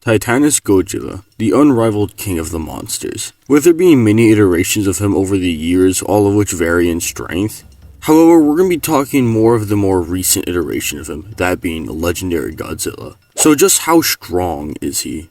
Titanus Godzilla, the unrivaled king of the monsters, with there being many iterations of him over the years, all of which vary in strength. However, we're going to be talking more of the more recent iteration of him, that being Legendary Godzilla. So just how strong is he?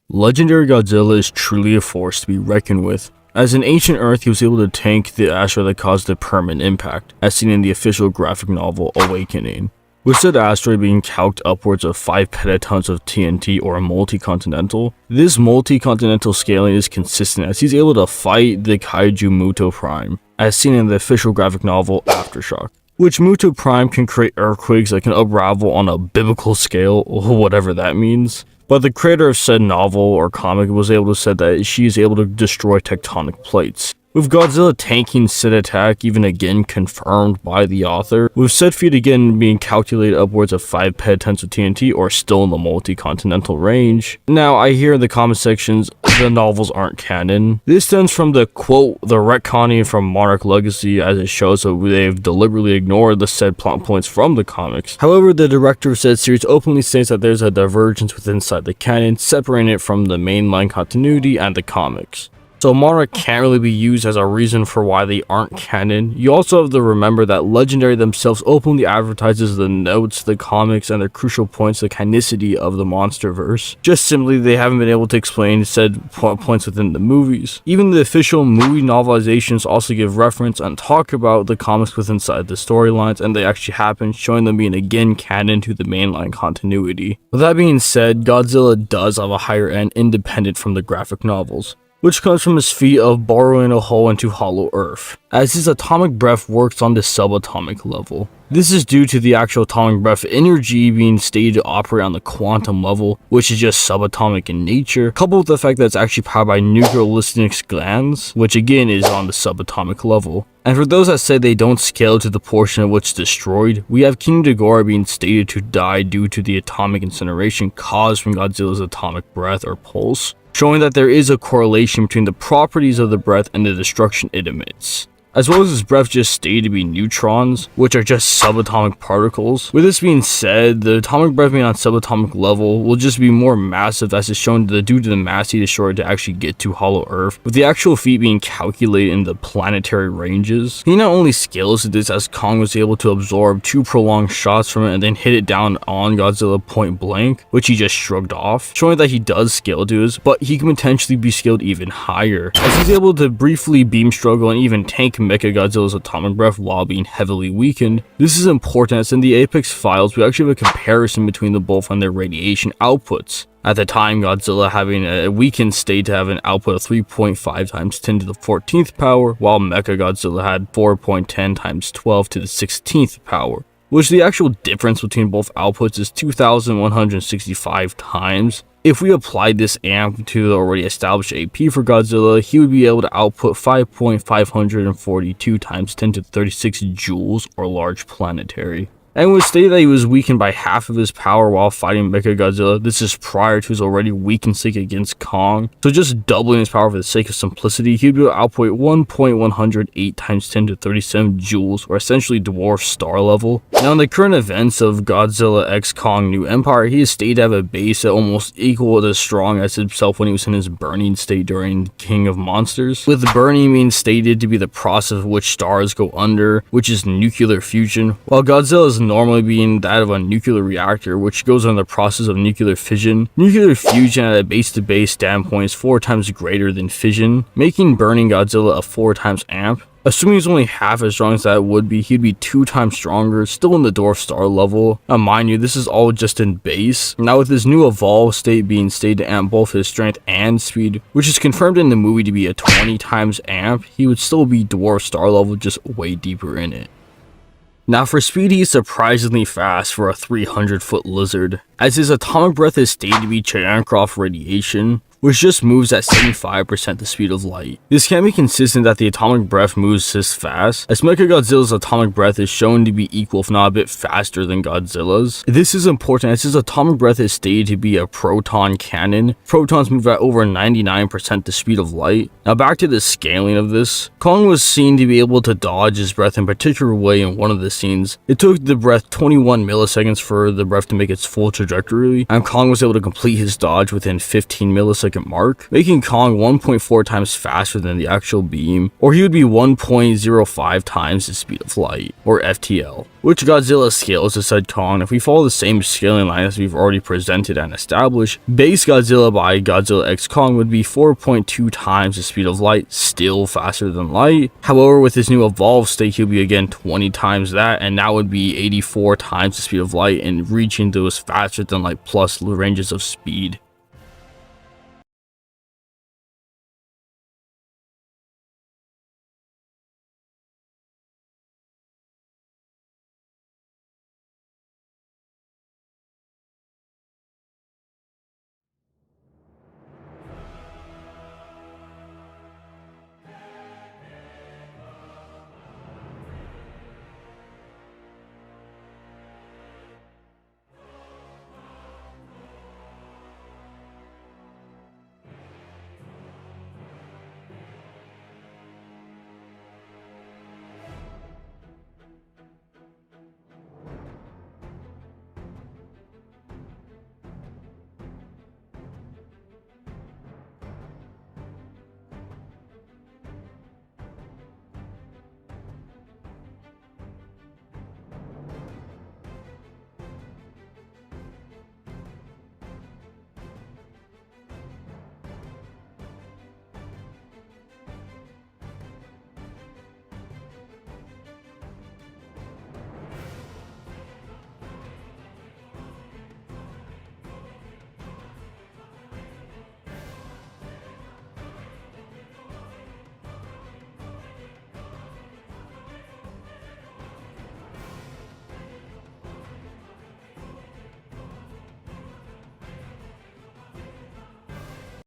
Legendary Godzilla is truly a force to be reckoned with. As in ancient Earth, he was able to tank the asteroid that caused the permanent impact, as seen in the official graphic novel Awakening, with said asteroid being calced upwards of 5 petatons of TNT or multi-continental. This multi-continental scaling is consistent as he's able to fight the kaiju Muto Prime, as seen in the official graphic novel Aftershock, which Muto Prime can create earthquakes that can unravel on a biblical scale, or whatever that means. But the creator of said novel or comic was able to say that she is able to destroy tectonic plates, with Godzilla tanking said attack even again confirmed by the author, with said feat again being calculated upwards of 5 petatons of TNT or still in the multi-continental range. Now, I hear in the comment sections the novels aren't canon. This stems from the quote, the retconning from Monarch Legacy, as it shows that they've deliberately ignored the said plot points from the comics. However, the director of said series openly states that there's a divergence within inside the canon, separating it from the mainline continuity and the comics. So Monarch can't really be used as a reason for why they aren't canon. You also have to remember that Legendary themselves openly advertises the notes, the comics, and their crucial points, the canonicity of the monsterverse. Just simply, they haven't been able to explain said points within the movies. Even the official movie novelizations also give reference and talk about the comics within inside the storylines, and they actually happen, showing them being again canon to the mainline continuity. With that being said, Godzilla does have a higher end independent from the graphic novels, which comes from his feat of borrowing a hole into hollow earth, as his atomic breath works on the subatomic level. This is due to the actual atomic breath energy being stated to operate on the quantum level, which is just subatomic in nature, coupled with the fact that it's actually powered by nucleolystic glands, which again is on the subatomic level. And for those that say they don't scale to the portion of which destroyed, we have King Ghidorah being stated to die due to the atomic incineration caused from Godzilla's atomic breath or pulse, showing that there is a correlation between the properties of the breath and the destruction it emits, as well as his breath just stated to be neutrons, which are just subatomic particles. With this being said, the atomic breath being on subatomic level will just be more massive, as is shown due to the mass he destroyed to actually get to hollow earth, with the actual feat being calculated in the planetary ranges. He not only scales to this, as Kong was able to absorb 2 prolonged shots from it and then hit it down on Godzilla point blank, which he just shrugged off, showing that he does scale to this, but he can potentially be scaled even higher, as he's able to briefly beam struggle and even tank Mechagodzilla's atomic breath while being heavily weakened. This is important, as in the Apex files we actually have a comparison between the both on their radiation outputs. At the time, Godzilla having a weakened state to have an output of 3.5 times 10 to the 14th power, while Mechagodzilla had 4.10 times 12 to the 16th power, which the actual difference between both outputs is 2,165 times. If we applied this amp to the already established AP for Godzilla, he would be able to output 5.542 times 10 to the 36 joules, or large planetary. And it was stated that he was weakened by half of his power while fighting Mechagodzilla. This is prior to his already weakened state against Kong. So just doubling his power for the sake of simplicity, he'd be able to output 1.108 times 10 to 37 joules, or essentially dwarf star level. Now in the current events of Godzilla x Kong New Empire, he is stated to have a base that almost equal as strong as himself when he was in his burning state during King of Monsters, with burning being stated to be the process of which stars go under, which is nuclear fusion, while Godzilla is normally being that of a nuclear reactor, which goes on the process of nuclear fission. Nuclear fusion at a base-to-base standpoint is 4 times greater than fission, making burning Godzilla a 4 times amp. Assuming he's only half as strong as that would be, he'd be 2 times stronger, still in the dwarf star level. Now mind you, this is all just in base. Now with his new evolved state being stated to amp both his strength and speed, which is confirmed in the movie to be a 20 times amp, he would still be dwarf star level, just way deeper in it. Now for speed, he's surprisingly fast for a 300-foot lizard, as his atomic breath is stated to be Cherenkov radiation, which just moves at 75% the speed of light. This can't be consistent that the atomic breath moves this fast, as Mechagodzilla's atomic breath is shown to be equal if not a bit faster than Godzilla's. This is important as his atomic breath is stated to be a proton cannon. Protons move at over 99% the speed of light. Now back to the scaling of this. Kong was seen to be able to dodge his breath in a particular way in one of the scenes. It took the breath 21 milliseconds for the breath to make its full trajectory, and Kong was able to complete his dodge within 15 millisecond mark, making Kong 1.4 times faster than the actual beam, or he would be 1.05 times the speed of light, or FTL. Which Godzilla scales to said Kong? If we follow the same scaling line as we've already presented and established, base Godzilla by Godzilla X Kong would be 4.2 times the speed of light, still faster than light. However, with his new evolved state, he'll be again 20 times that, and that would be 84 times the speed of light and reaching those faster than light plus ranges of speed.